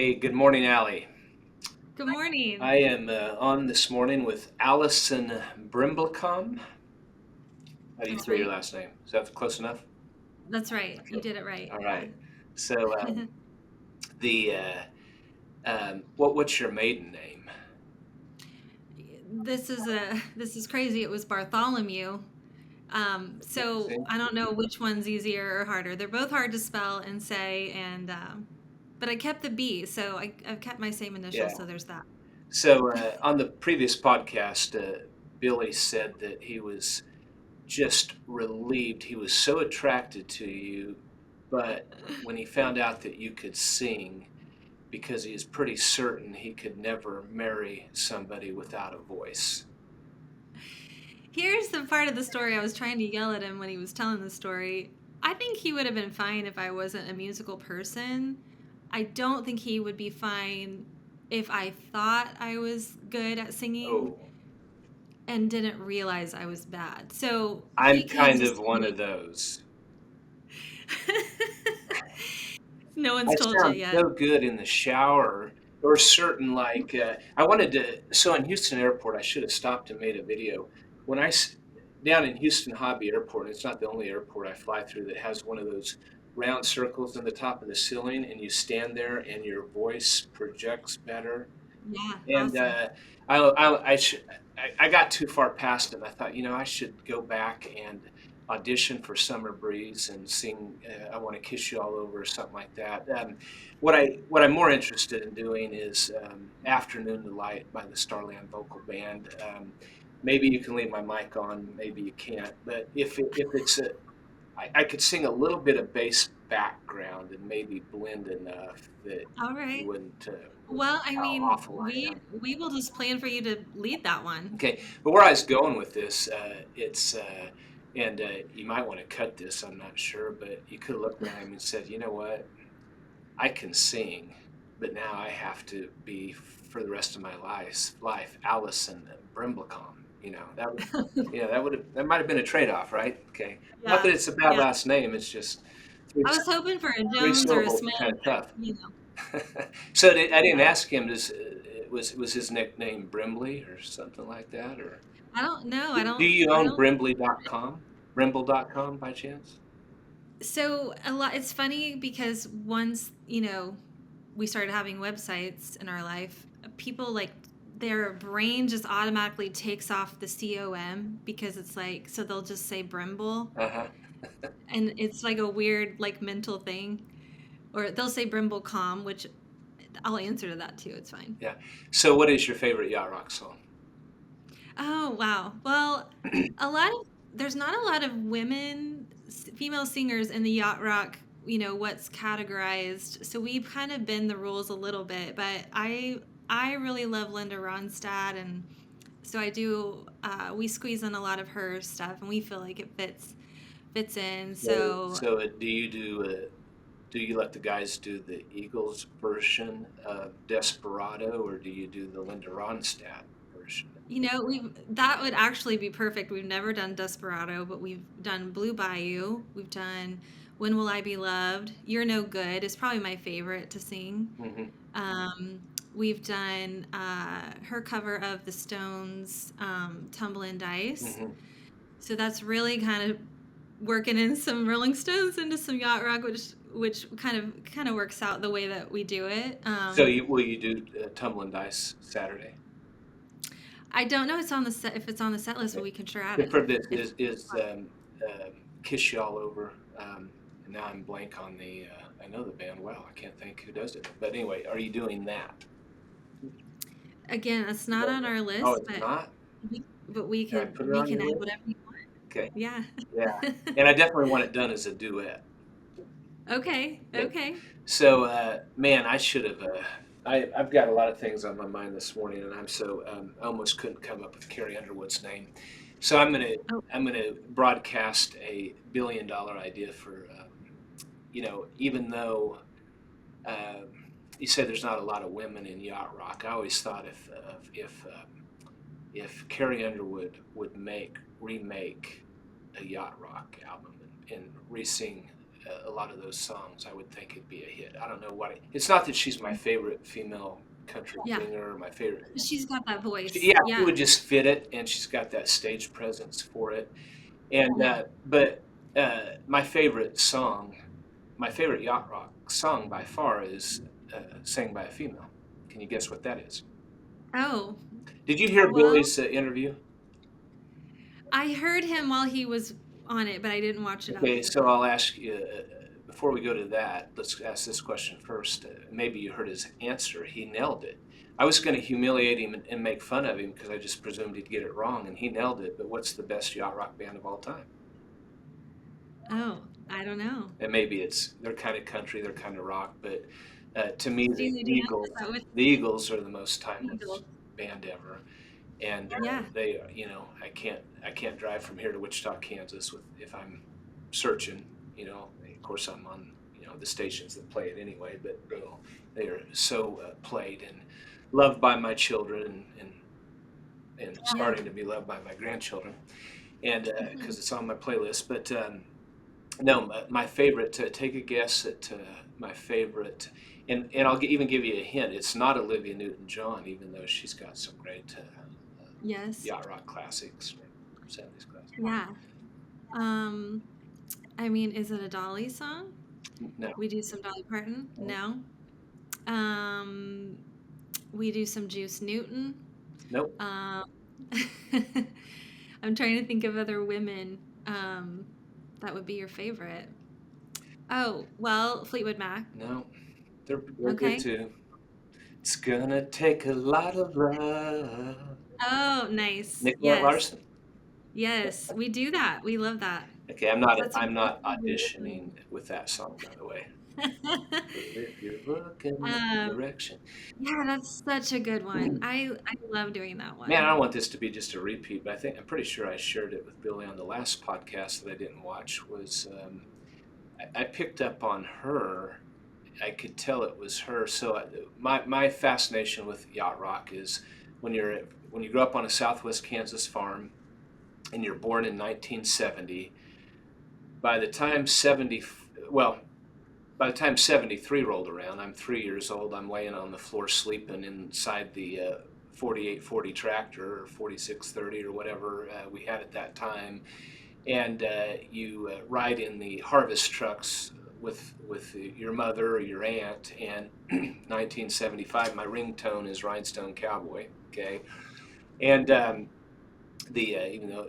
Hey, good morning, Allie. Good morning. I am on this morning with Allison Brimblecom. How do you That's say your right. last name? Is that close enough? That's right. You Okay. did it right. All Yeah. right. So, the what's your maiden name? This is crazy. It was Bartholomew. So Interesting. I don't know which one's easier or harder. They're both hard to spell and say, and but I kept the B, so I've kept my same initial. Yeah. So there's that. So on the previous podcast, Billy said that he was just relieved. He was so attracted to you, but when he found out that you could sing, because he is pretty certain he could never marry somebody without a voice. Here's the part of the story I was trying to yell at him when he was telling the story. I think he would have been fine if I wasn't a musical person. I don't think he would be fine if I thought I was good at singing Oh, and didn't realize I was bad. So he I'm can't kind of just tell one of me. those. No I one's told you sound yet. so good in the shower, or certain like I wanted to. So in Houston Airport, I should have stopped and made a video. When down in Houston Hobby Airport, and it's not the only airport I fly through that has one of those round circles in the top of the ceiling, and you stand there and your voice projects better. Yeah, And awesome. I got too far past it. I thought, I should go back and audition for Summer Breeze and sing "I Want to Kiss You All Over" or something like that. What I'm more interested in doing is "Afternoon Delight" by the Starland Vocal Band. Maybe you can leave my mic on, maybe you can't. But if it's I could sing a little bit of bass background and maybe blend enough that All you right. wouldn't Well, think I how mean, awful I we am. we will just plan for you to lead that one. Okay, but where I was going with this, it's and you might want to cut this. I'm not sure, but you could have looked at him and said, "You know what? I can sing, but now I have to be for the rest of my life Allison Brimblecom." That might have been a trade-off, right? Okay, not that Yeah, it's a bad yeah. last name. It's just three, I was hoping for a three Jones or a syllables are Smith, kind of tough. but So I didn't yeah. ask him. Was his nickname Brimley or something like that, or I don't know. do you I own don't. Brimley.com? Brimble.com by chance? So a lot. It's funny because once we started having websites in our life, people like their brain just automatically takes off the com because it's like so they'll just say Brimble, Uh-huh. and it's like a weird like mental thing, or they'll say Brimblecom, which I'll answer to that too. It's fine. Yeah. So what is your favorite Yacht Rock song? Oh, wow. Well, a lot of there's not a lot of female singers in the yacht rock, what's categorized. So we've kind of bend the rules a little bit, but I really love Linda Ronstadt, and so I do we squeeze in a lot of her stuff and we feel like it fits in. So So do you let the guys do the Eagles version of Desperado, or do you do the Linda Ronstadt version? We that would actually be perfect. We've never done Desperado, but we've done Blue Bayou. We've done When Will I Be Loved? You're No Good is probably my favorite to sing. Hmm. We've done her cover of the Stones' Tumblin' Dice. Hmm. So that's really kind of working in some Rolling Stones into some yacht rock, which kind of works out the way that we do it. So will you do Tumbling Dice Saturday? I don't know if it's on the set list, but Okay. we can sure add I've it. heard this If is Kiss You All Over. And now I'm blank on I know the band well. I can't think who does it. But anyway, are you doing that? Again, it's not on our Oh, list, it's not? but we Can I could put it we on can your add list? whatever you want. Okay. Yeah. Yeah. And I definitely want it done as a duet. Okay. Okay. Okay. So, man, I should have. I've got a lot of things on my mind this morning, and I almost couldn't come up with Carrie Underwood's name. So Oh, I'm gonna broadcast a $1 billion idea for even though um, you said there's not a lot of women in yacht rock. I always thought if Carrie Underwood would remake a yacht rock album and re-sing a lot of those songs, I would think it'd be a hit. I don't know what it's not that she's my favorite female country Yeah. singer or my favorite. She's got that voice. Yeah, she Yeah. would just fit it, and she's got that stage presence for it. And Yeah. but my favorite song, my favorite yacht rock song by far is sang by a female. Can you guess what that is? Oh, Did you hear well, Billy's interview? I heard him while he was on it, but I didn't watch it Okay, after so that. I'll ask you, before we go to that, let's ask this question first. Maybe you heard his answer. He nailed it. I was going to humiliate him and make fun of him because I just presumed he'd get it wrong, and he nailed it. But what's the best yacht rock band of all time? Oh, I don't know. And maybe they're kind of country, they're kind of rock, but to me, Steely Dan, is that what The Eagles are the most timeless Eagles? band ever. And Yeah. they, I can't drive from here to Wichita, Kansas if I'm searching. Of course I'm on the stations that play it anyway, but they are so played and loved by my children and Yeah. starting to be loved by my grandchildren, and Mhm. because it's on my playlist. But no, my favorite. Take a guess at my favorite, and I'll even give you a hint. It's not Olivia Newton-John, even though she's got some great Yes. yacht rock classics, or 70s classics. Yeah. Um, I mean, is it a Dolly song? No, We do some Dolly Parton? no, No. Um, we do some Juice Newton. nope, Um, I'm trying to think of other women that would be your favorite. Oh, well, Fleetwood Mac. no. They're good Okay. too. It's gonna take a lot of love. Oh, nice. Nicolette Yes. Larson. Yes. We do that. We love that. Okay, That's a I'm great not auditioning one. with that song, by the way. But if you're looking in the um, direction. yeah, that's such a good one. I love doing that Man, I one. don't want this to be just a repeat, but I'm pretty sure I shared it with Billy on the last podcast that I didn't watch. Was I picked up on her. I could tell it was her. So my fascination with yacht rock is when you grow up on a Southwest Kansas farm and you're born in 1970. By the time 70, well, by the time 73 rolled around, I'm 3 years old. I'm laying on the floor sleeping inside the 4840 tractor or 4630 or whatever we had at that time. And you ride in the harvest trucks with your mother or your aunt. And 1975, my ringtone is Rhinestone Cowboy. Okay. And the even though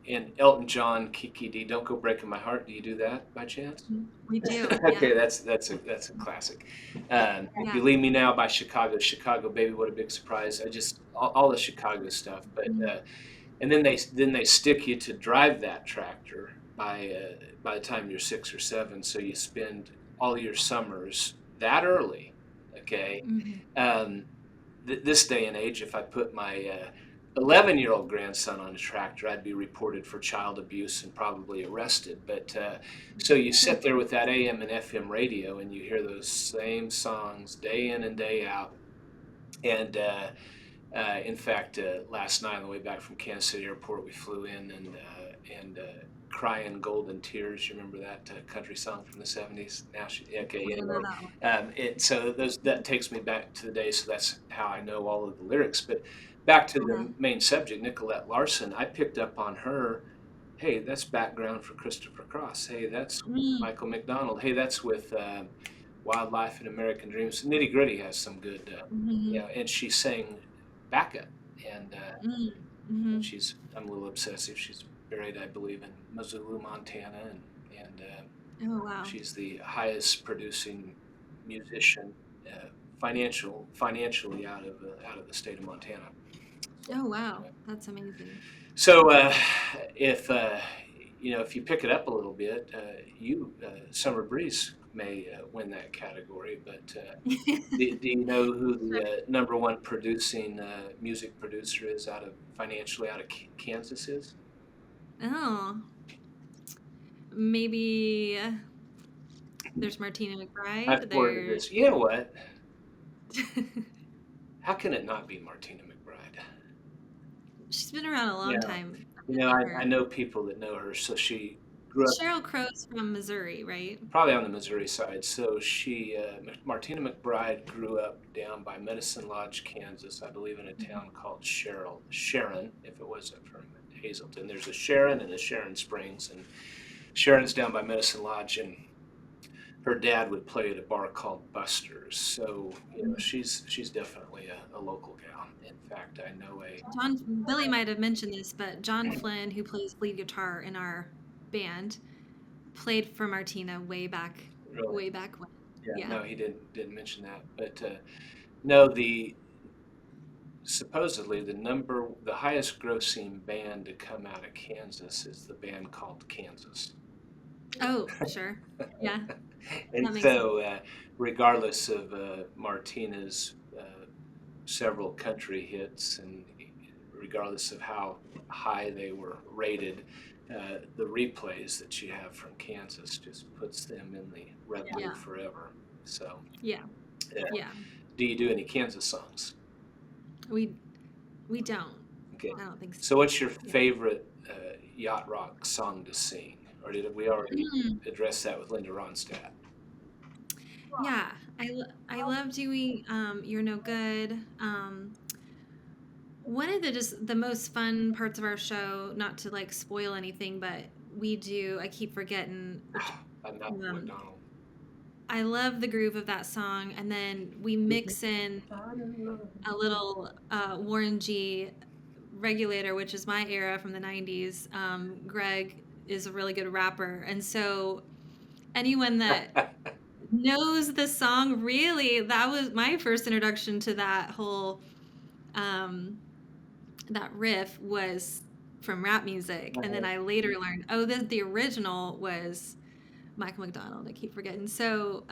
and Elton John, Kiki D, Don't Go Breaking My Heart. Do you do that by chance? We do. Yeah. Okay, that's a classic. If Yeah. You Leave Me Now by Chicago, Chicago Baby, what a big surprise! I just all the Chicago stuff, but Mhm. and then they stick you to drive that tractor by the time you're 6 or 7, so you spend all your summers that early. Okay, Mhm. um, this day and age, if I put my 11-year-old grandson on a tractor, I'd be reported for child abuse and probably arrested. But so you sit there with that AM and FM radio and you hear those same songs day in and day out. And in fact, last night on the way back from Kansas City Airport, we flew in and crying golden tears. You remember that country song from the 70s? Now okay, I don't know anyway. that one. So that takes me back to the day. So that's how I know all of the lyrics. But back to Uh-huh. the main subject, Nicolette Larson. I picked up on her. Hey, that's background for Christopher Cross. Hey, that's Mm, Michael McDonald. Hey, that's with Wildlife and American Dreams. Nitty Gritty has some good, mhm, and she sang backup, and mm, mhm. I'm a little obsessive. She's buried, I believe, in Missoula, Montana, and Oh, wow. she's the highest producing musician, financially out of the state of Montana. Oh, wow. That's amazing. So if if you pick it up a little bit, Summer Breeze may win that category. But do you know who the number one producing music producer is financially out of Kansas is? Oh, maybe there's Martina I've McBride. forwarded There's this. You know what? How can it not be Martina McBride? she's been around a long Yeah. time. I've met I her. know people that know her. So she grew up Cheryl Crow's from Missouri, right? probably on the Missouri side. So Martina McBride grew up down by Medicine Lodge, Kansas, I believe in a town called Sharon, if it wasn't from Hazleton. There's a Sharon and a Sharon Springs, and Sharon's down by Medicine Lodge, and her dad would play at a bar called Buster's. So, she's definitely a local gal. In fact, I know Billy might have mentioned this, but John Flynn, who plays lead guitar in our band, played for Martina really, way back when. yeah, Yeah. no, he didn't mention that. But no, the supposedly the highest grossing band to come out of Kansas is the band called Kansas. Oh, sure. Yeah, And that makes sense. so, regardless of Martina's several country hits, and regardless of how high they were rated, the replays that you have from Kansas just puts them in the revenue Yeah. forever. So, Yeah. yeah. Yeah. Do you do any Kansas songs? We we don't. Okay. I don't think so. So, what's your Yeah. favorite Yacht Rock song to sing? Or did we already Mm, address that with Linda Ronstadt? yeah. I love doing You're No Good. One of the most fun parts of our show, not to like spoil anything, but I keep forgetting, which I'm not um McDonald. I love the groove of that song, and then we mix in a little Warren G regulator, which is my era from the 90s. Greg is a really good rapper. And so anyone that knows the song, really, that was my first introduction to that whole, um, that riff was from rap music. And then I later learned, oh, the original was Michael McDonald. I keep forgetting. So,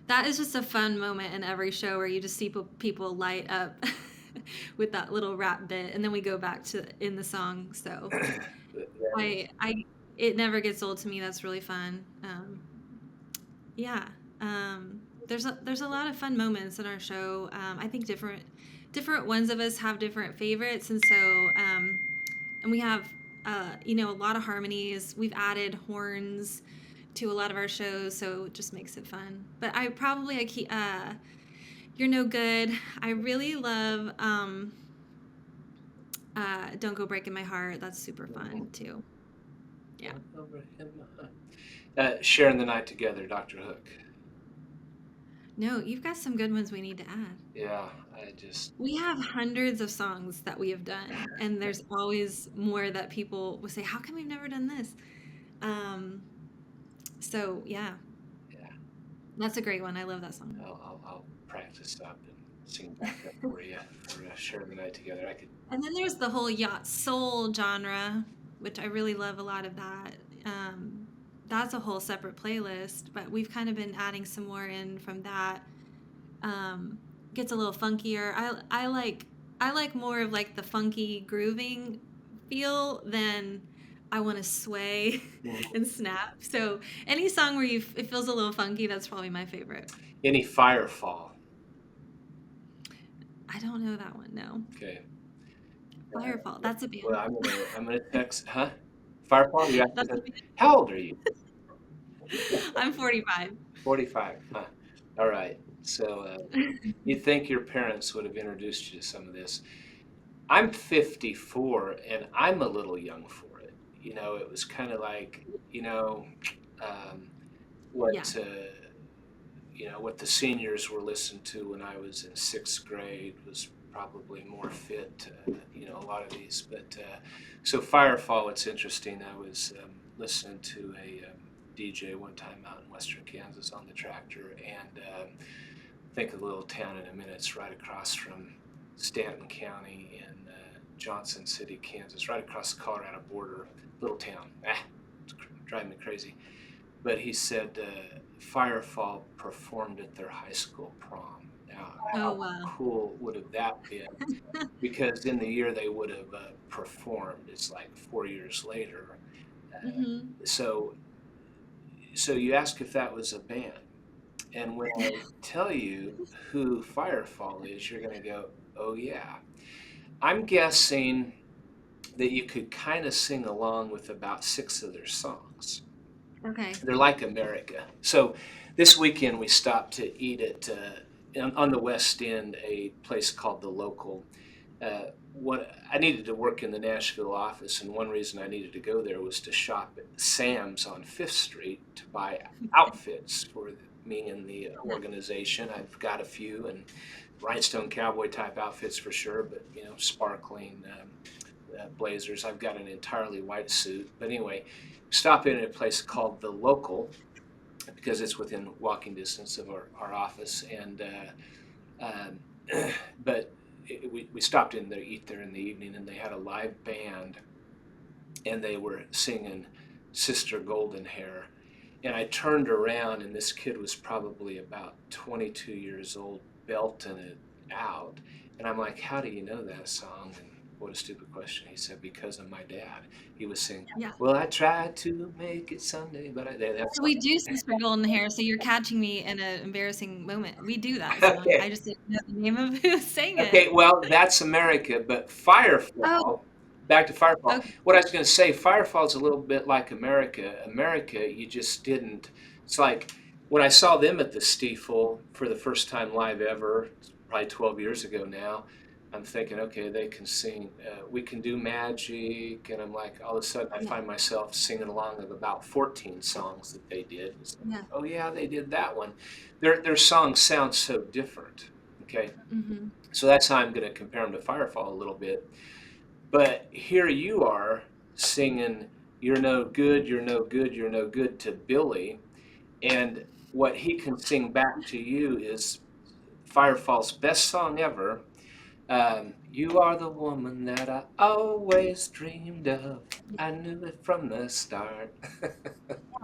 that is just a fun moment in every show where you just see people light up with that little rap bit, and then we go back to in the song. So I it never gets old to me. That's really fun. Yeah, there's a lot of fun moments in our show. I think different ones of us have different favorites, and so and we have a lot of harmonies. We've added horns to a lot of our shows, so it just makes it fun. But I keep You're No Good. I really love Don't Go Breaking My Heart. That's super fun too. Yeah. Sharing the Night Together, Dr. Hook. No, you've got some good ones we need to add. Yeah, I just We have hundreds of songs that we have done, and there's always more that people will say, "How come we've never done this?" Um, so yeah, yeah, that's a great one. I love that song. I'll practice up and sing back up for you for Sharing the Night Together. I could. And then there's the whole yacht soul genre, which I really love a lot of that. Um, that's a whole separate playlist, but we've kind of been adding some more in from that. Gets a little funkier. I like more of like the funky grooving feel than I want to sway and snap. So any song where it feels a little funky, that's probably my favorite. Any Firefall? I don't know that one. No, Okay. Firefall. That's a Well, band. I'm gonna text. Huh? Firefall? You That's a asking? band. How old are you? I'm 45. 45. Huh. All right. So you'd think your parents would have introduced you to some of this. I'm 54 and I'm a little young for it. It was kind of like, um, Yeah. what what the seniors were listening to when I was in sixth grade was probably more fit to, a lot of these. But so Firefall, it's interesting. I was listening to a DJ one time out in western Kansas on the tractor, and think of the little town in a minute. It's right across from Stanton County in Johnson City, Kansas, right across the Colorado border. Little town. It's driving me crazy. But he said Firefall performed at their high school prom. Now, Oh how wow. cool would have that been? Because in the year they would have performed, it's like 4 years later. Hmm. So, so you ask if that was a band, and when I tell you who Firefall is, you're going to go, "Oh yeah." I'm guessing that you could kind of sing along with about 6 of their songs. Okay. They're like America. So this weekend we stopped to eat at on the West End, a place called The Local. What I needed to work in the Nashville office, and one reason I needed to go there was to shop at Sam's on Fifth Street to buy outfits for me and the Yeah. organization. I've got a few and rhinestone cowboy type outfits for sure, but sparkling blazers. I've got an entirely white suit. But anyway, stop in at a place called The Local because it's within walking distance of our office. And but we stopped in there, eat there in the evening, and they had a live band, and they were singing Sister Golden Hair. And I turned around, and this kid was probably about 22 years old, belting it out. And I'm like, "How do you know that song?" And what a stupid question. He said, "Because of my dad. He was singing, Yeah. well, I tried to make it Sunday, but that So song." we do Sister Golden Hair, so you're catching me in an embarrassing moment. We do that song. I Okay. just didn't know the name of who sang Okay, it. well, that's America, but Oh, Firefall, back to Firefall. okay. What I was going to say, Firefall's a little bit like America. America, you just didn't. It's like when I saw them at the Stiefel for the first time live ever, probably 12 years ago now. I'm thinking, okay, they can sing. We can do magic, and I'm like, all of a sudden, I Yeah. find myself singing along of about 14 songs that they did. It's like, Yeah. oh yeah, they did that one. Their songs sound so different. Okay, Mhm. so that's how I'm going to compare them to Firefall a little bit. But here you are singing "You're No Good, You're No Good, You're No Good" to Billy, and what he can sing back to you is Firefall's best song ever. You are the woman that I always dreamed of. I knew it from the start.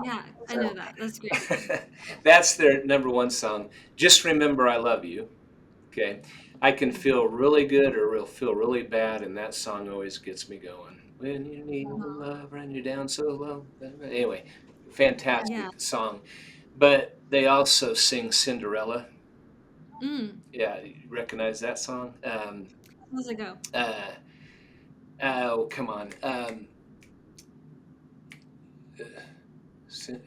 Yeah, I know So that. That's great. that's their number one song. Just remember I love you. Okay. I can feel really good or feel really bad, and that song always gets me going. When you need a Uh-huh. lover and you're down so low. Anyway, Yeah. fantastic song. But they also sing Cinderella. Mm. Yeah, you recognize that song? How does it go? Uh, oh, come on.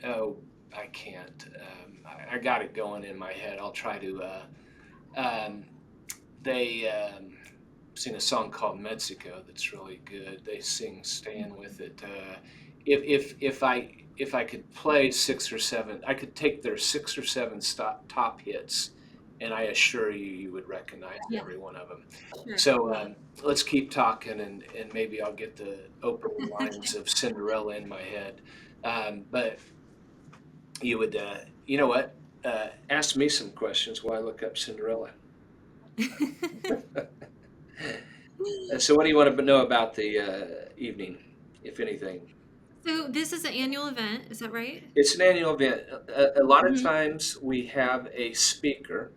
Oh, I can't. I got it going in my head. I'll try to. Um, they sing a song called Mexico that's really good. They sing "Staying with It." If I could play 6 or 7, I could take their 6 or 7 top hits, and I assure you, you would recognize Yeah, every one of them. sure. So Yeah. let's keep talking, and maybe I'll get the opening lines Okay. of Cinderella in my head. But you would, you know what? Ask me some questions while I look up Cinderella. So, what do you want to know about the evening, if anything? So this is an annual event, is that right? It's an annual event. A lot of Mhm. times we have a speaker.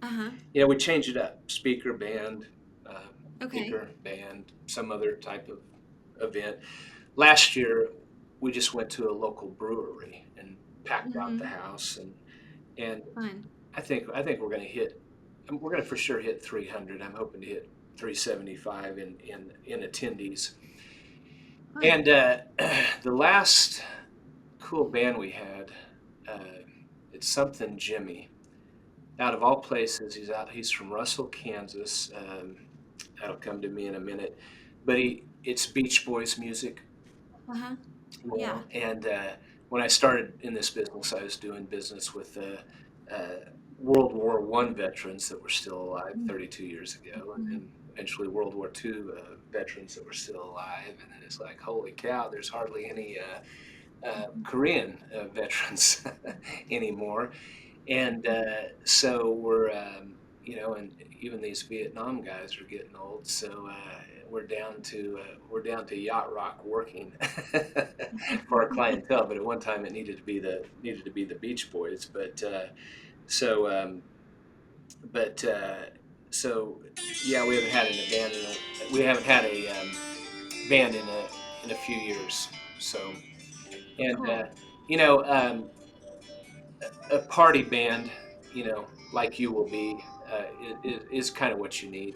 Uh-huh. We change it up: uh, Okay. speaker, band, some other type of event. Last year, we just went to a local brewery and packed out the Mhm. house, and Fun. I think we're going to for sure hit 300. I'm hoping to hit 375 in attendees. Fun. And the last cool band we had, uh, it's something Jimmy. Out of all places, He's from Russell, Kansas. That'll come to me in a minute. But it's Beach Boys music. Uh-huh. Yeah. And when I started in this business, I was doing business with World War One veterans that were still alive Mm. 32 years ago, and Mhm. then eventually World War II veterans that were still alive. And then it's like, holy cow, there's hardly any Korean veterans anymore. And so and even these Vietnam guys are getting old. So we're down to Yacht Rock working for our clientele. But at one time, it needed to be the Beach Boys. So but so yeah, we haven't had a band in a few years. So and Cool. you know. A party band, like you will be, is kind of what you need.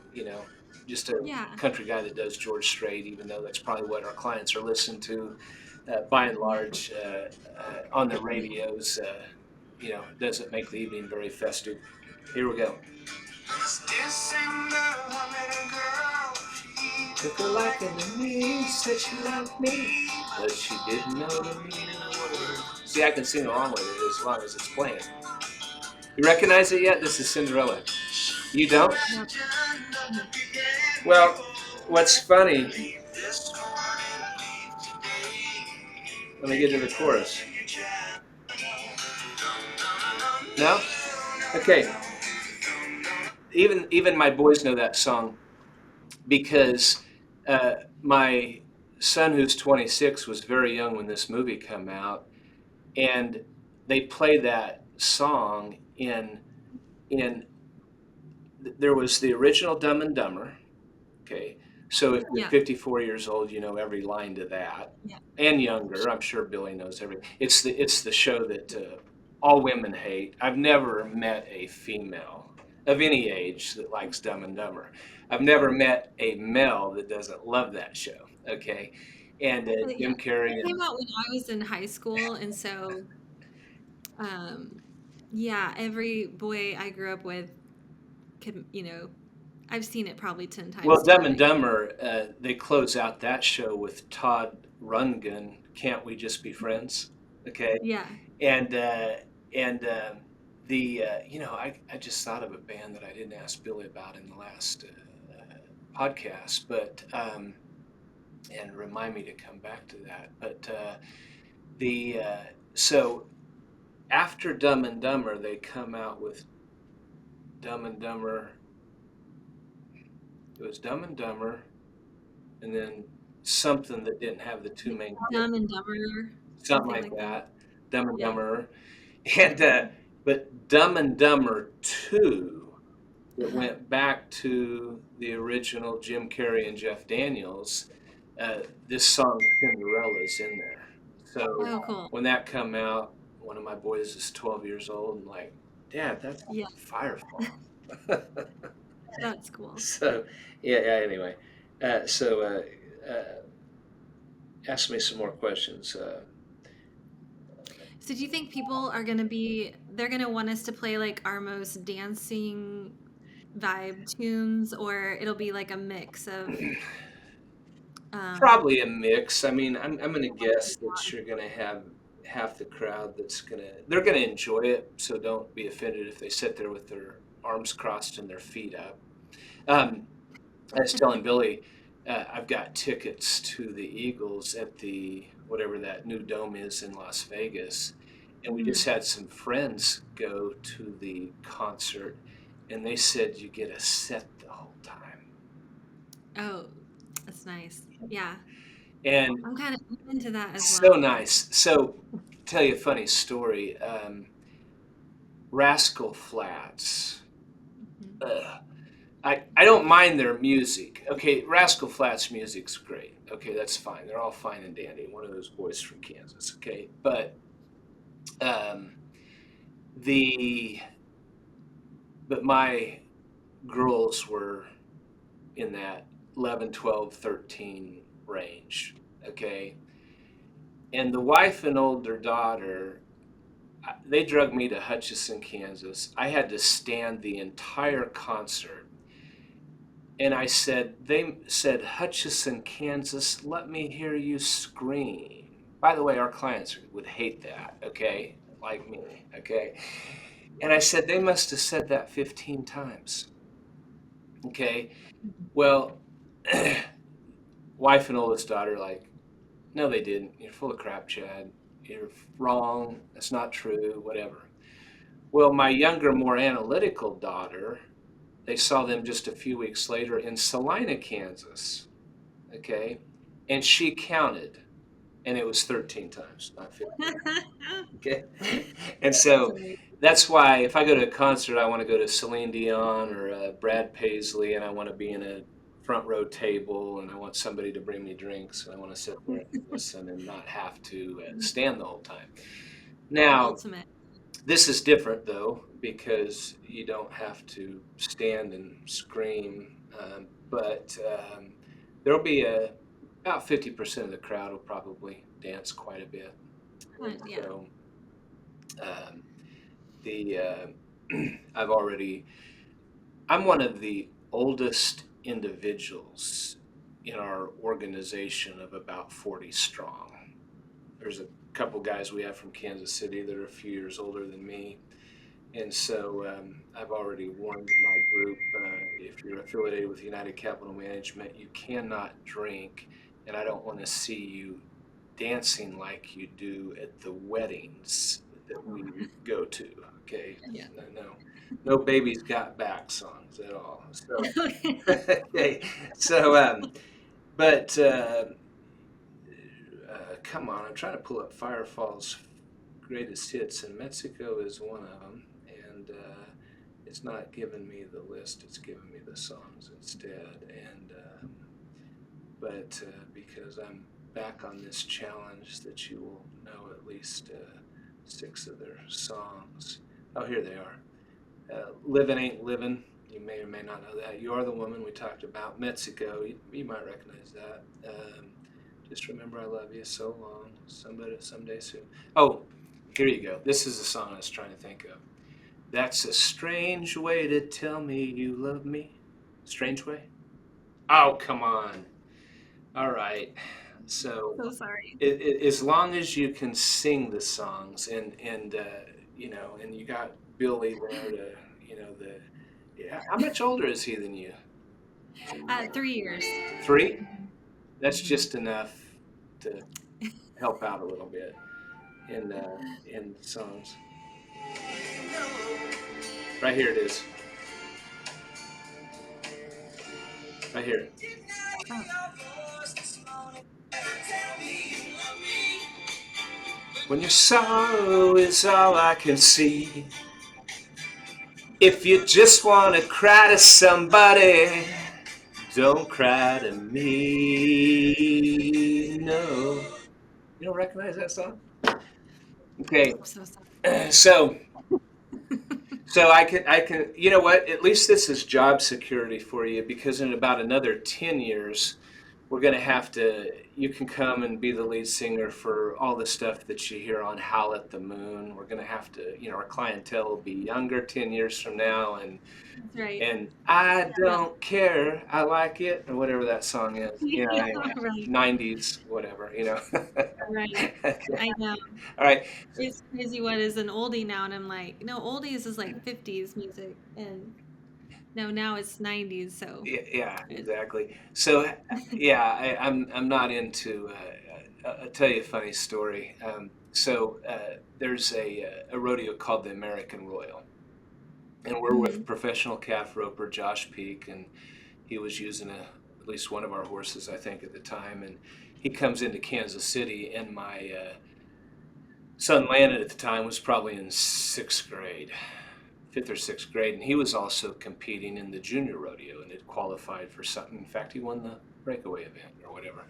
just a Yeah. country guy that does George Strait, even though that's probably what our clients are listening to by and Yeah. large on the radios. Doesn't make the evening very festive. Here we go. Took a liking to me, said she loved me, but she didn't know the meaning of the word. See, I can sing along with it as long as it's playing. You recognize it yet? This is Cinderella. You don't? Yep. Mhm. Well, what's funny, let me get to the chorus. No? Okay. Even my boys know that song because my son, who's 26, was very young when this movie came out, and they play that song in. There was the original Dumb and Dumber. Okay, so if you're Yeah. 54 years old, you know every line to that, Yeah. and younger. I'm sure Billy knows every. It's the show that all women hate. I've never met a female of any age that likes Dumb and Dumber. I've never met a male that doesn't love that show. Okay, and Yeah. Jim Carrey It and came out when I was in high school, and so um yeah, every boy I grew up with could, I've seen it probably 10 well, times Dumb and tonight. Dumber. They close out that show with Todd Rundgren. Can't we just be friends? Okay, Yeah. and the I just thought of a band that I didn't ask Billy about in the last podcast, but and remind me to come back to that. But the so after Dumb and Dumber, they come out with Dumb and Dumber. It was Dumb and Dumber, and then something that didn't have the two Like main Dumb characters, and Dumber, something something like like that. that. Dumb and Yeah. Dumber, and but Dumb and Dumber 2, that Uh-huh. went back to the original Jim Carrey and Jeff Daniels. This song Cinderella's in there. So Oh, cool. when that come out, one of my boys is 12 years old and like, Dad, that's Yeah, Firefall. that's cool. So yeah. Anyway, so ask me some more questions. So do you think people are they're gonna want us to play like our most dancing vibe tunes, or it'll be like a mix of um Probably a mix. I mean, I'm going to guess that you're going to have half the crowd they're going to enjoy it. So don't be offended if they sit there with their arms crossed and their feet up. Um, I was telling Billy, I've got tickets to the Eagles at the whatever that new dome is in Las Vegas, and we just Mhm. had some friends go to the concert, and they said you get a set the whole time. Oh, that's nice. Yeah. And I'm kind of into that as so well. nice. So, tell you a funny story. Rascal Flats. Mhm. Ugh. I don't mind their music. Okay, Rascal Flats music's great. Okay, that's fine. They're all fine and dandy. One of those boys from Kansas. Okay, but um, the but my girls were in that 11, 12, 13 range. Okay, and the wife and older daughter, they drug me to Hutchinson, Kansas. I had to stand the entire concert. And they said, Hutchinson, Kansas, let me hear you scream. By the way, our clients would hate that, okay? Like me, okay? And I said, they must have said that 15 times, okay? Well, wife and oldest daughter, like, no, they didn't. You're full of crap, Chad. You're wrong. That's not true, whatever. Well, my younger, more analytical daughter, they saw them just a few weeks later in Salina, Kansas. Okay. And she counted, and it was 13 times, not 15. Okay. And That's so amazing. that's why if I go to a concert, I want to go to Celine Dion or Brad Paisley, and I want to be in a front row table, and I want somebody to bring me drinks, and I want to sit there and listen and not have to stand the whole time. The Now, ultimate. this is different though because you don't have to stand and scream. but there'll be about 50% of the crowd will probably dance quite a bit. And Yeah. so um, the I've already I'm one of the oldest individuals in our organization of about 40 strong. There's a couple guys we have from Kansas City that are a few years older than me. And so I've already warned my group, if you're affiliated with United Capital Management, you cannot drink, and I don't want to see you dancing like you do at the weddings that we go to. Okay, Yeah. no, no babies got back songs at all. So Okay. okay, so but come on, I'm trying to pull up Firefall's greatest hits, and Mexico is one of them. And it's not giving me the list; it's giving me the songs instead. And but because I'm back on this challenge, that you will know at least 6 of their songs. Oh, here they are. Living Ain't Living. You may or may not know that. You Are the Woman we talked about. Mexico. You might recognize that. Just Remember I Love You So Long. Somebody Someday Soon. Oh, here you go. This is the song I was trying to think of. That's a strange way to tell me you love me. Strange way? Oh, come on. All right. So, So sorry. as long as you can sing the songs, and and you got Billy there to, the yeah. How much older is he than you? 3 years. 3? That's Hmm. just enough to help out a little bit in songs. Right here it is. Right here. Oh, When your sorrow is all I can see, if you just want to cry to somebody, don't cry to me. No. You don't recognize that song? Okay. I'm so sorry. So I can you know what? At least this is job security for you, because in about another 10 years we're going to have to you can come and be the lead singer for all the stuff that you hear on Howl at the Moon. We're going to have to, our clientele will be younger 10 years from now, That's right. and I Yeah. don't care, I like it, or whatever that song is. Yeah. Anyway, Right. 90s, whatever. Right. Okay. I know. All right. It's crazy what is an oldie now, and I'm like, no, oldies is like 50s music, and no, now it's 90s. So Yeah, it, exactly. So, yeah, I'm not into. I'll tell you a funny story. There's a rodeo called the American Royal, and we're with mhm. professional calf roper Josh Peak, and he was using at least one of our horses, I think, at the time, and he comes into Kansas City, and my son Landon at the time was probably in 6th grade, 5th or 6th grade, and he was also competing in the junior rodeo and had qualified for something. In fact, he won the breakaway event or whatever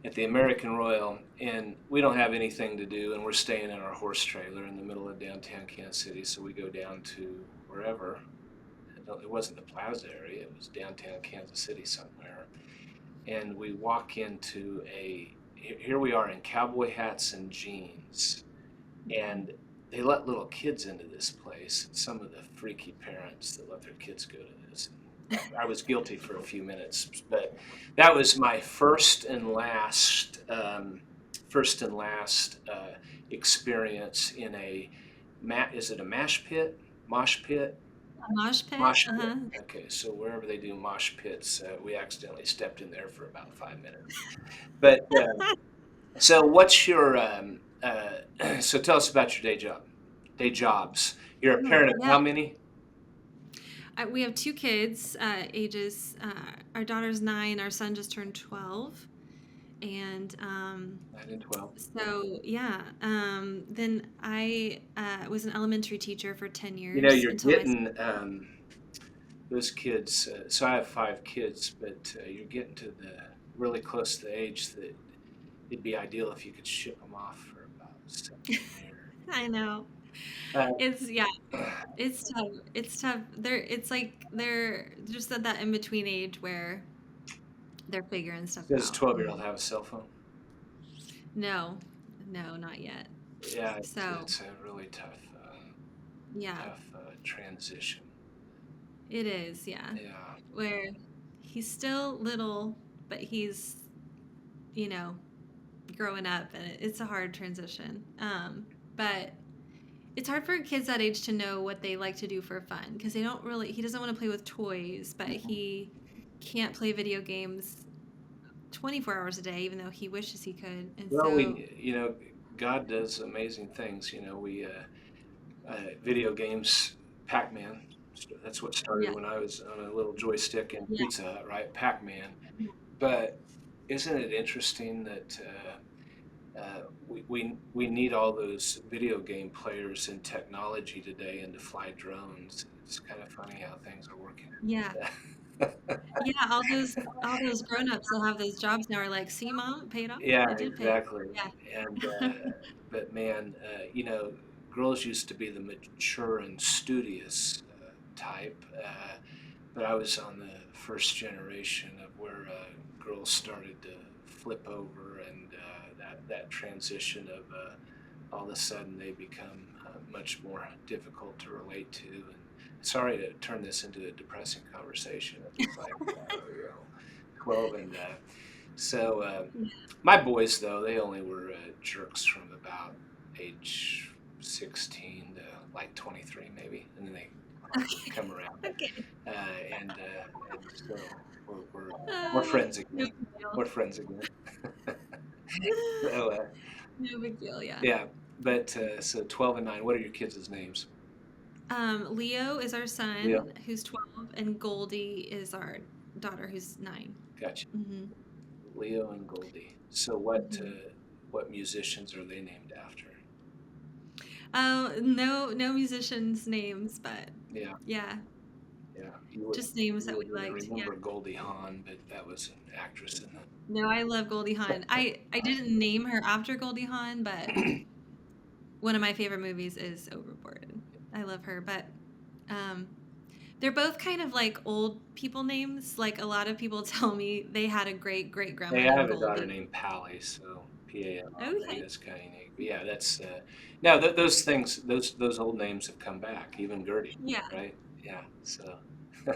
at the American Royal. And we don't have anything to do, and we're staying in our horse trailer in the middle of downtown Kansas City. So we go down to wherever. It wasn't the plaza area; it was downtown Kansas City somewhere. And we walk into a. Here we are in cowboy hats and jeans, and they let little kids into this place. And some of the freaky parents that let their kids go to this. I was guilty for a few minutes, but that was my first and last experience in a Is it a mash pit? Mosh pit? A mosh pit. Mosh pit. Uh-huh. Okay, so wherever they do mosh pits, we accidentally stepped in there for about 5 minutes. But so, what's your so tell us about your day jobs. You're a Oh, parent of yeah. how many? We have two kids, ages, our daughter's 9, our son just turned 12. And 9 and 12. so, yeah, then I was an elementary teacher for 10 years You're until my getting those kids. So I have 5 kids, but you're getting to the really close to the age that it'd be ideal if you could ship them off for about 7 years. I know. Uh, It's yeah, it's tough. It's tough. It's like they're just at that in between age where they're figuring stuff does a out. 12-year-old have a cell phone? No, no, not yet. Yeah, So it's a really yeah, tough transition. it is. Yeah, Yeah. where he's still little, but he's you know growing up, and it's a hard transition. But it's hard for kids that age to know what they like to do for fun because they don't really. He doesn't want to play with toys, but Mhm. he can't play video games 24 hours a day, even though he wishes he could. And Well, so, God does amazing things. Video games, Pac-Man. That's what started yeah, when I was on a little joystick in yeah, Pizza Hut, right? Pac-Man. But isn't it interesting that we need all those video game players and technology today and to fly drones? It's kind of funny how things are working. yeah, yeah. All those grown-ups that have those jobs now are like, "See, mom, it paid off. Yeah, It did pay exactly. off." And Yeah, but man, girls used to be the mature and studious type, but I was on the first generation of where girls started to flip over, and that transition of all of a sudden they become much more difficult to relate to. And sorry to turn this into a depressing conversation. It's like 12 and my boys, though, they only were jerks from about age 16 to like 23, maybe, and then they okay, come around. okay. Uh, and so we're friends No again. big deal. We're friends again. So No big deal. Yeah. yeah, but so 12 and 9. What are your kids' names? Leo is our Leo, son, who's 12, and Goldie is our daughter, who's 9. gotcha. Mm-hmm. Leo and Goldie. So Mm-hmm. what musicians are they named after? No, no musicians' names, but Yeah, yeah, yeah. just names You that we wouldn't even liked. Yeah. remember Goldie Hawn, but that was an actress in No, I love Goldie Hawn. I didn't name her after Goldie Hawn, but the. one of my favorite movies is Overboard. I love her, but um, they're both kind of like old people names. Like a lot of people tell me they had a great great grandma Hey, I named have a daughter Goldie. named Pally, so Pally. Okay. That's kind of unique. But yeah, that's now those things, those old names have come back. Even Gertie, Yeah. right? Yeah. So I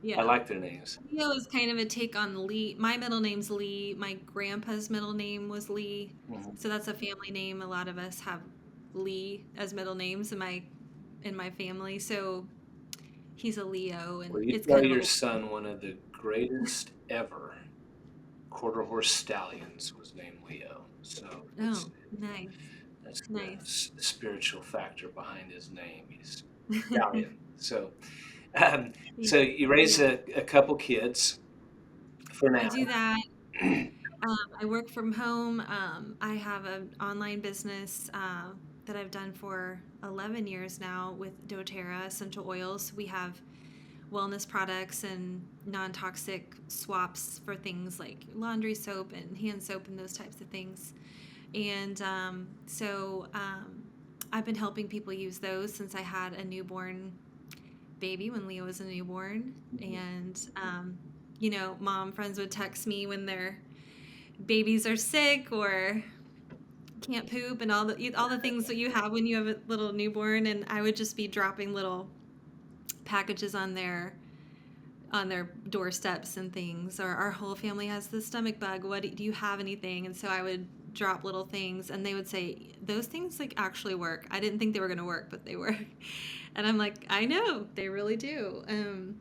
Yeah. like their names. Leo is kind of a take on Lee. My middle name's Lee. My grandpa's middle name was Lee. Mhm. So that's a family name. A lot of us have Lee as middle names in my family. So he's a Leo Well, and you it's tell kind of a your son one of the greatest ever quarter horse stallions was named Leo. So oh, nice. that's the Nice. spiritual factor behind his name. He's stallion. So um, Yeah. so you raise Yeah. a couple kids for I now. do that. I work from home. I have an online business that I've done for 11 years now with doTERRA essential oils. We have wellness products and non-toxic swaps for things like laundry soap and hand soap and those types of things. And I've been helping people use those since I had a newborn baby when Leo was a newborn. And mom friends would text me when their babies are sick or can't poop and all the things that you have when you have a little newborn, and I would just be dropping little packages on their doorsteps and things, or our whole family has the stomach bug, what do you have anything? And so I would drop little things and they would say those things like actually work. I didn't think they were going to work, but they work. And I'm like, I know they really do. And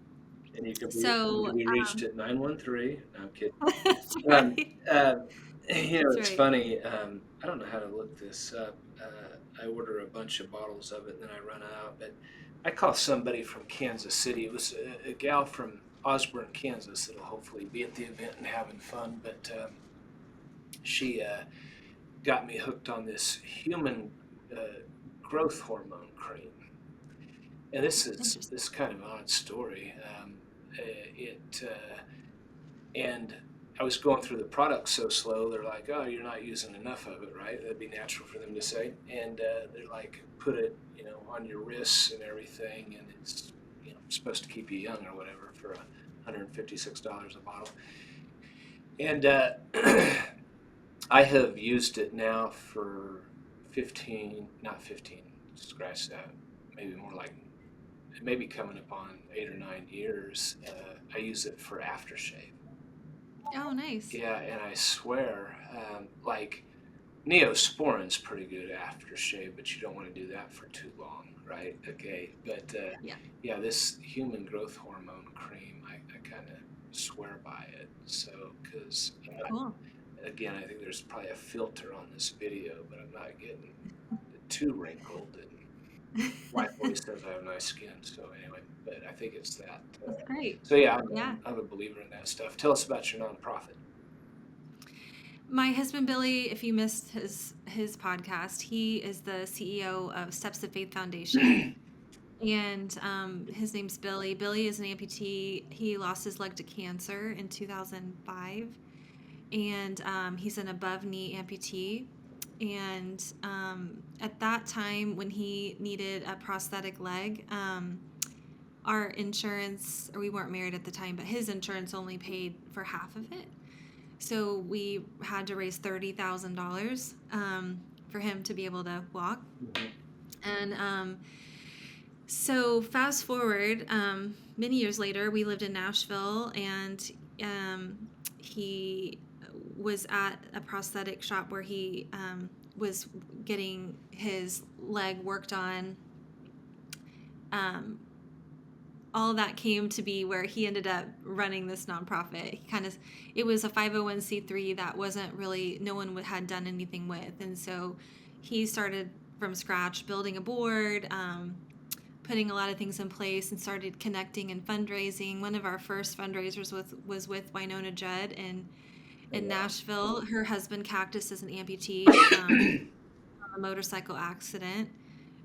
you So can be reached at 913. No, I'm kidding. that's Um, right. uh, That's it's right. funny. I don't know how to look this up. I order a bunch of bottles of it, and then I run out. But I call somebody from Kansas City. It was a gal from Osborne, Kansas, that'll hopefully be at the event and having fun. But she got me hooked on this human growth hormone cream. And this Interesting. kind of odd story. It and I was going through the product so slow. They're like, "Oh, you're not using enough of it, right?" That'd be natural for them to say. And they're like, "Put it, on your wrists and everything, and it's, supposed to keep you young or whatever for $156 a bottle." And I have used it now for 15, not 15, scratch that, maybe more like, maybe coming up on 8 or 9 years. I use it for aftershave. Oh, nice. Yeah, and I swear, like Neosporin's pretty good aftershave, but you don't want to do that for too long, right? Okay, but Yeah. yeah, this human growth hormone cream, I kind of swear by it. So, because Cool. again, I think there's probably a filter on this video, but I'm not getting too wrinkled. And wife always says I have nice skin. So anyway, but I think it's that. That's great. So yeah, Yeah. I'm a believer in that stuff. Tell us about your nonprofit. My husband Billy, if you missed his podcast, he is the CEO of Steps of Faith Foundation, and his name's Billy. Billy is an amputee. He lost his leg to cancer in 2005, and he's an above knee amputee. And at that time, when he needed a prosthetic leg, our insurance, or we weren't married at the time, but his insurance only paid for half of it. So we had to raise $30,000 for him to be able to walk. Mhm. And so fast forward, many years later, we lived in Nashville, and he was at a prosthetic shop where he was getting his leg worked on. Um, all that came to be where he ended up running this nonprofit. It was a 501c3 that wasn't really, no one had done anything with. And so he started from scratch, building a board, putting a lot of things in place, and started connecting and fundraising. One of our first fundraisers was with Winona Judd Oh, in wow. Nashville. Her husband, Cactus, is an amputee from a motorcycle accident.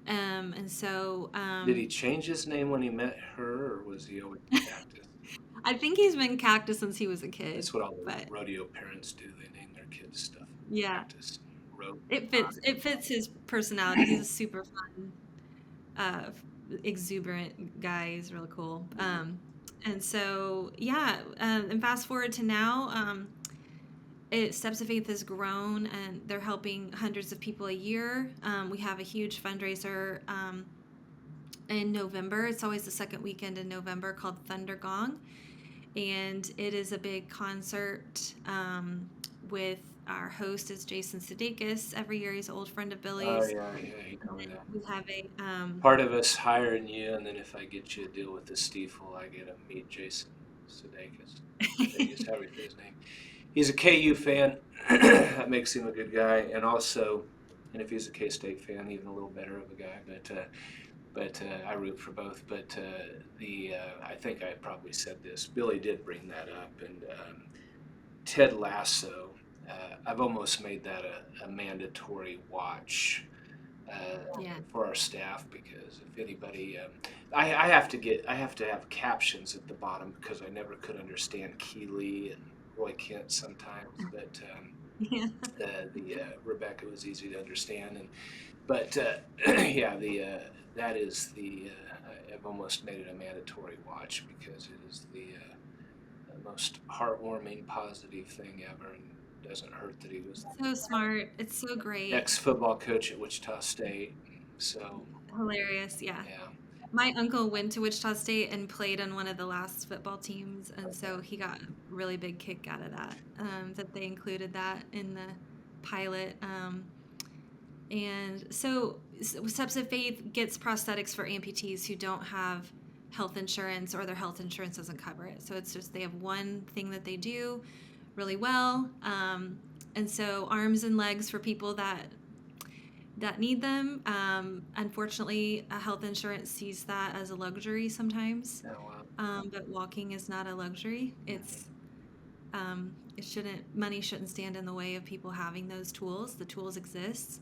And so Did he change his name when he met her, or was he always Cactus? I think he's been Cactus since he was a kid, That's what all the but rodeo parents do. They name their kids stuff. yeah, Cactus, road. it fits his personality. He's a super fun, uh, exuberant guy. He's really cool. And so yeah, and fast forward to now, Steps of Faith has grown, and they're helping hundreds of people a year. We have a huge fundraiser in November. It's always the second weekend in November, called Thunder Gong, and it is a big concert with our host is Jason Sudeikis. Every year, he's an old friend of Oh Billy's. yeah, yeah, he told me that. We have a Part of us hiring you, and then if I get you a deal with the Stiefel, I get to meet Jason Sudeikis. Sudeikis, however you say his name. He's a KU fan. That makes him a good guy, and also, and if he's a K-State fan, even a little better of a guy. But I root for both. But I think I probably said this. Billy did bring that up, and Ted Lasso. I've almost made that a mandatory watch yeah. for our staff, because if anybody, I have to have captions at the bottom, because I never could understand Keeley and Roy Kent sometimes, but Yeah. Rebecca was easy to understand, but yeah, that is I've almost made it a mandatory watch, because it is the most heartwarming, positive thing ever, and doesn't hurt that he was So smart. It's so great. ex-football coach at Wichita State. So Hilarious. Yeah. yeah, My uncle went to Wichita State and played on one of the last football teams, and so he got a really big kick out of that. That they included that in the pilot. And so Steps of Faith gets prosthetics for amputees who don't have health insurance, or their health insurance doesn't cover it. So it's just they have one thing that they do really well. And so arms and legs for people that need them. Unfortunately, health insurance sees that as a luxury sometimes, oh, but walking is not a luxury. Money shouldn't stand in the way of people having those tools. The tools exist.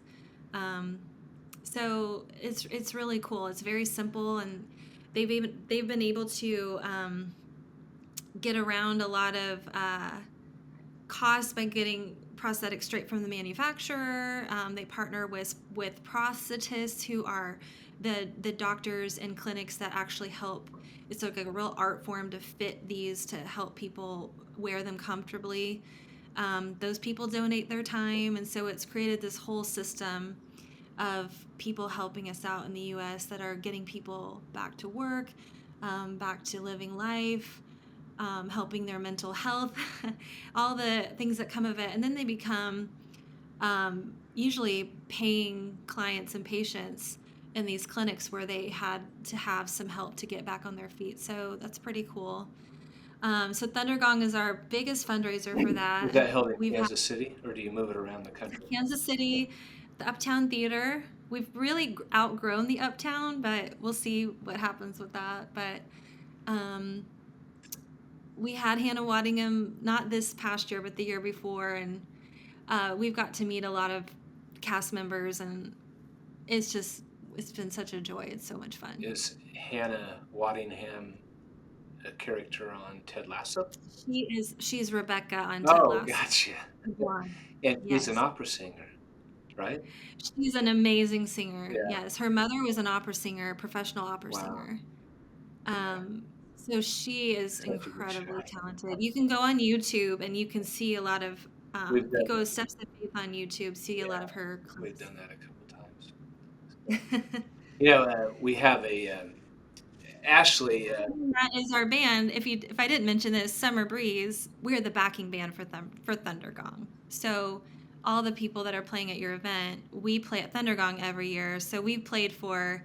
Um, so it's really cool. It's very simple, and they've been able to get around a lot of cost by getting prosthetics straight from the manufacturer. They partner with prosthetists who are the doctors and clinics that actually help. It's like a real art form to fit these to help people wear them comfortably. Those people donate their time, and so it's created this whole system of people helping us out in the U.S. that are getting people back to work, back to living life, helping their mental health, all the things that come of it. And then they become usually paying clients and patients in these clinics where they had to have some help to get back on their feet. So that's pretty cool. So Thundergong is our biggest fundraiser for that, Is and that held in we've had Kansas City, or do you move it around the country? Kansas City, the Uptown Theater. We've really outgrown the Uptown, but we'll see what happens with that. But um, we had Hannah Waddingham not this past year, but the year before, and we've got to meet a lot of cast members, and it's been such a joy. It's so much fun. Is Hannah Waddingham a character on Ted Lasso? She's Rebecca on Ted Oh, Lasso. gotcha. Blonde. And she's an Yes. opera singer, right? She's an amazing singer. Yeah. Yes, her mother was an opera singer, professional opera Wow. singer. Yeah. So she is Such a good show. incredibly talented. You can go on YouTube and you can see a lot of, We've if you done, go Steps of Faith on YouTube, see a lot yeah, of her we've clips. done that a couple times. You know, we have a Ashley. That is our band. If I didn't mention this, Summer Breeze, we're the backing band for Thundergong. So all the people that are playing at your event, we play at Thundergong every year. So we've played for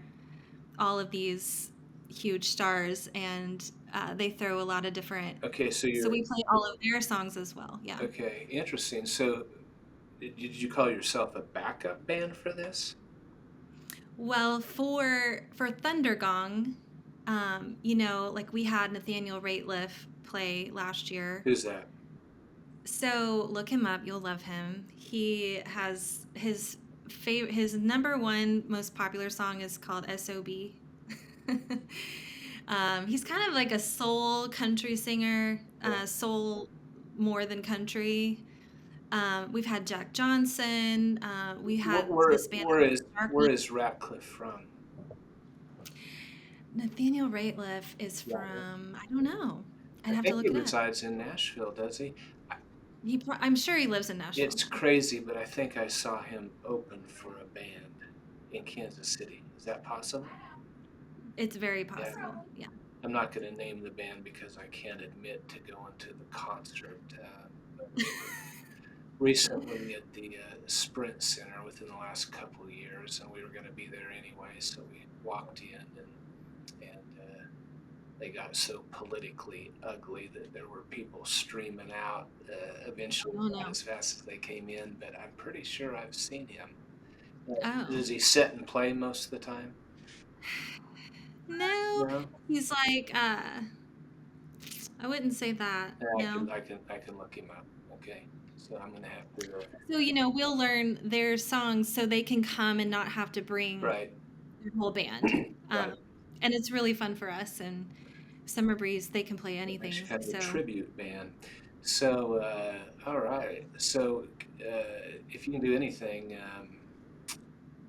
all of these huge stars, and they throw a lot of different. Okay, so So you're we play all of their songs as well. Yeah. okay. Interesting. So, did you call yourself a backup band for this? Well, for Thundergong, like we had Nathaniel Rateliff play last year. Who's that? So look him up. You'll love him. He has his number one most popular song is called SOB. He's kind of like a soul country singer, soul more than country. We've had Jack Johnson. We had this band called Where Darkness. is Ratcliffe from? Nathaniel Rateliff is Yeah, from, I don't know. I I'd have to think he look it up. resides in Nashville, does he? I'm sure he lives in Nashville It's now. crazy, but I think I saw him open for a band in Kansas City. Is that possible? It's very Yeah. possible. Yeah. I'm not going to name the band because I can't admit to going to the concert. Recently at the Sprint Center within the last couple of years, and we were going to be there anyway, so we walked in, and they got so politically ugly that there were people streaming out. Eventually, Oh not no. as fast as they came in, but I'm pretty sure I've seen him. Oh. Does he sit and play most of the time? No. No. He's like, I wouldn't say that. No. I can look him up. Okay, so I'm gonna have to. So, we'll learn their songs so they can come and not have to bring Right. their whole band. Right. And it's really fun for us. And Summer Breeze, they can play It makes you anything. kind of a So tribute band. So, all right. So, if you can do anything,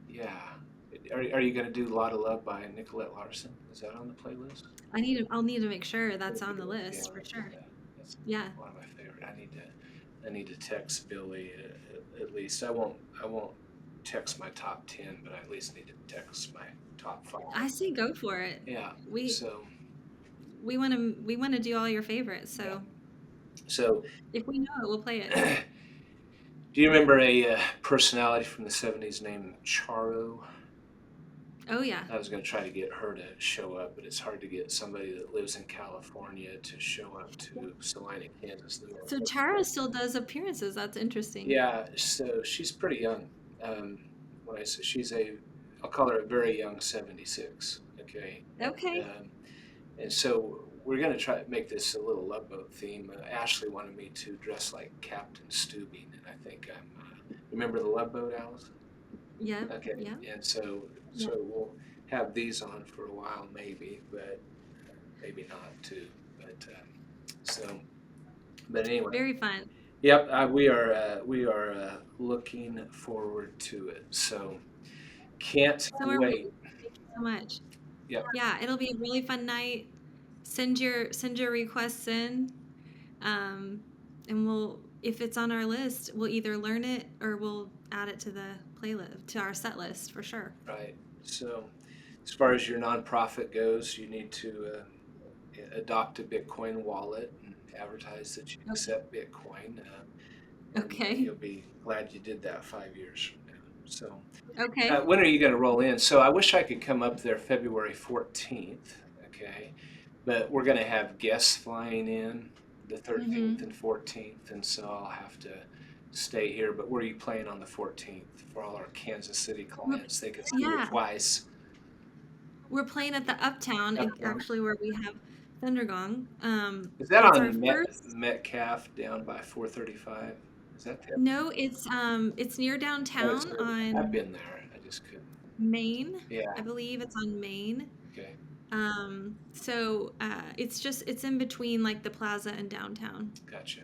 yeah. Are you going to do "Lot of Love" by Nicolette Larson? Is that on the playlist? I'll need to make sure that's on the Yeah, list for sure. that's Yeah. one of my favorite. I need to text Billy at least. I won't text my top 10, but I at least need to text my top 5. I say go for it. Yeah. We So, we want to do all your favorites. yeah. So So, if we know it, we'll play it. do you remember a personality from the '70s named Charo? Oh yeah. I was going to try to get her to show up, but it's hard to get somebody that lives in California to show up to Salina, Kansas. So Tara still does appearances. That's interesting. Yeah, so she's pretty young. When I say I'll call her a very young 76. Okay. Okay. And so we're going to try to make this a little Love Boat theme. Ashley wanted me to dress like Captain Steubing, and I think remember the Love Boat, Allison? Yeah. Okay. Yeah. And so Yeah. we'll have these on for a while, maybe, but maybe not too. But so, but anyway, Very fun. Yep, we are looking forward to it. So can't So are we. wait. Thank you so much. Yep, Yeah, it'll be a really fun night. Send your requests in, um, and we'll if it's on our list, we'll either learn it or we'll add it to the playlist to our set list for sure. right. So as far as your nonprofit goes, you need to adopt a Bitcoin wallet and advertise that you Okay. accept Bitcoin, and Okay. you'll be glad you did that 5 years from now. So. Okay. When are you going to roll in? So I wish I could come up there February 14th, okay? But we're going to have guests flying in the 13th Mm-hmm. and 14th, and so I'll have to stay here. But where are you playing on the 14th for all our Kansas City We're, clients? They can see you yeah, twice. we're playing at the Uptown, Uptown. actually where we have Thundergong. Is that It's our on first. Metcalf down by 435? Is that the No, it's near Oh, it's downtown near I've on been there. I just couldn't. Main. I Yeah, believe it's on Main. okay. It's in between like the plaza and downtown. Gotcha.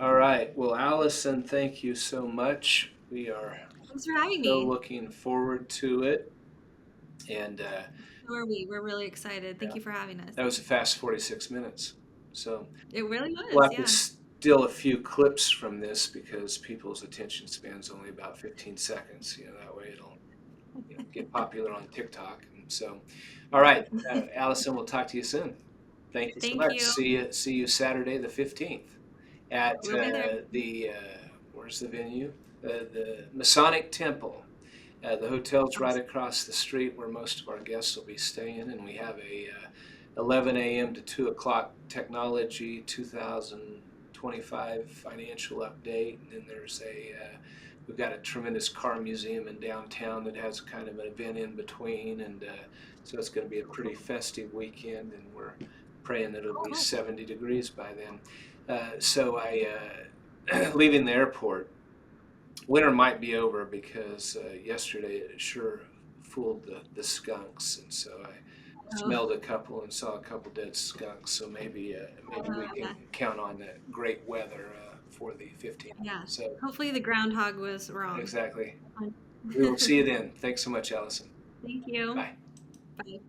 All right. Well, Allison, thank you so much. We are Thanks for having so me. looking forward to it. And So are we. We're really excited. Thank yeah, you for having us. that was a fast 46 minutes. So It really we'll was, have to yeah. steal a few clips from this because people's attention span's only about 15 seconds. That way it'll get popular on TikTok. And so, all right, Allison, we'll talk to you soon. Thank you so Thank much. you. See you Saturday the 15th at We'll be there. the where's the venue? The Masonic Temple. The hotel's right Awesome. across the street where most of our guests will be staying, and we have a 11 a.m. to 2 o'clock technology 2025 financial update, and then we've got a tremendous car museum in downtown that has kind of an event in between, and so it's going to be a pretty festive weekend, and we're praying that it'll be Cool. 70 degrees by then. So I leaving the airport, winter might be over because yesterday it sure fooled the skunks, and so I Oh, smelled a couple and saw a couple dead skunks. So maybe we can yeah. count on that great weather for the 15th. Yeah. So Hopefully the groundhog was wrong. exactly. We will see you then. Thanks so much, Allison. Thank you. Bye. Bye.